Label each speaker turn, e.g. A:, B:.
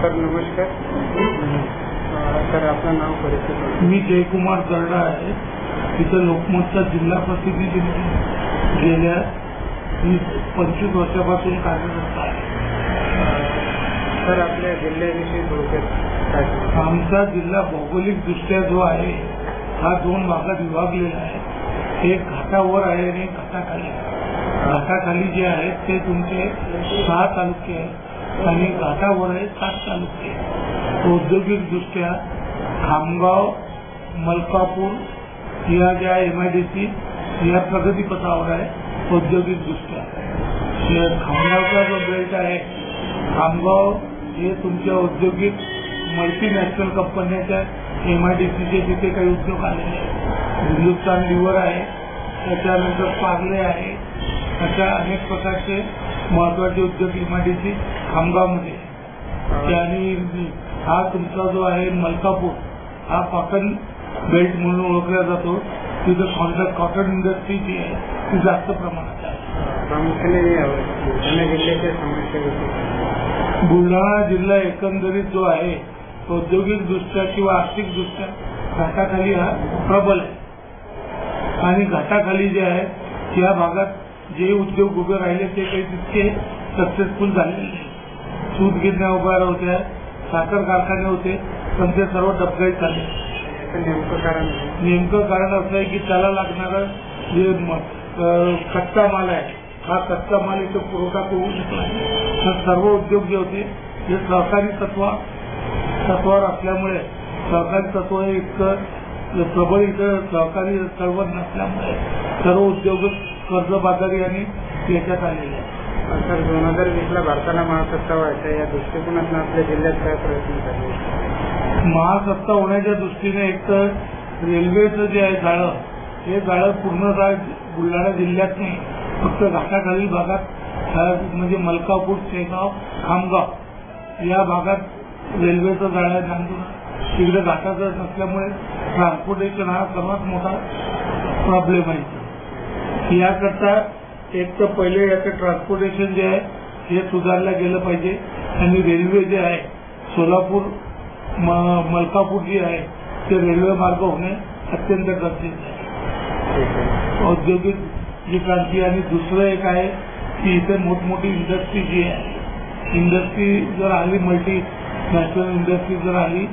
A: Sir नमस्कार. Sir आपलं नाव परिचय.
B: मी जयकुमार दर्डा आहे. इथं लोकमतचा जिल्हा प्रतिनिधी गेल्या 25 वर्षापासून कार्यरत आहे.
A: सर आपल्या जिल्ह्याविषयी थोडक्यात.
B: आमचा जिल्हा भौगोलिक दृष्ट्या जो आहे हा 2 भागात विभागलेला आहे. एक घाटावर आहे आणि एक घाटाखाली. घाटाखाली जे आहेत ते तुमचे 6 तालुके आहेत आणि घाटावर आहे 7 तालुके. औद्योगिक दृष्ट्या खामगाव, मलकापूर या ज्या MIDC या प्रगतीपथावर आहे औद्योगिक दृष्ट्या. खामगावचा जो बेल्ट आहे, खामगाव हे तुमच्या औद्योगिक मल्टीनॅशनल कंपन्यांच्या MIDCचे जिथे काही उद्योग आलेले आहेत. हिंदुस्तान लिव्हर आहे, त्याच्यानंतर पार्ले आहे, अशा अनेक प्रकारचे महत्वाचे उद्योग MIDC खामगावमध्ये. आणि हा तुमचा जो आहे मलकापूर हा कॉटन बेल्ट म्हणून ओळखला जातो. तिथं कॉटन इंडस्ट्री जी आहे ती जास्त प्रमाणात आहे. बुलढाणा जिल्हा एकंदरीत जो आहे औद्योगिक दृष्ट्या किंवा आर्थिक दृष्ट्या घाटाखाली हा प्रबल आहे. आणि घाटाखाली जे आहे या भागात जे उद्योग उभे राहिले ते काही तितके सक्सेसफुल झालेले नाही. सूत गिरण्या उभ्या होत्या, साखर कारखाने होते, पण ते सर्व डबघाईत झाले. नेमकं कारण असं आहे की त्याला लागणारं जे कच्चा माल आहे हा कच्चा माल इथं पुरवठा करू शकला. तर सर्व उद्योग जे होते हे सहकारी तत्वावर असल्यामुळे, सहकारी तत्व हे इतकं प्रबळ इथं सहकारी चळवळ नसल्यामुळे सर्व उद्योग कर्जबाजारी आणि याच्यात आलेले आहेत.
A: सर 2020ला भारताला महासत्ता व्हायचा या दृष्टिकोनातून आपल्या जिल्ह्यात काय प्रयत्न झाले?
B: महासत्ता होण्याच्या दृष्टीने एक तर रेल्वेचं जे आहे जाळं, हे जाळं पूर्णतः बुलढाणा जिल्ह्यात नाही, फक्त घाटाखालील भागात म्हणजे मलकापूर, शेगाव, खामगाव या भागात रेल्वेचं जाळं आहे. नांदूर तिकडे घाटाचं नसल्यामुळे ट्रान्सपोर्टेशन हा सर्वात मोठा प्रॉब्लेम आहे. याकरता एक तर पहिले याचं ट्रान्सपोर्टेशन जे आहे हे सुधारलं गेलं पाहिजे. आणि रेल्वे जे आहे सोलापूर मलकापूर जी आहे ते रेल्वे मार्ग होणे अत्यंत गरजेचे आहे. औद्योगिक जी क्रांती. आणि दुसरं एक आहे की इथे मोठमोठी इंडस्ट्री जी आहे, इंडस्ट्री जर आली, मल्टी नॅशनल इंडस्ट्री जर आली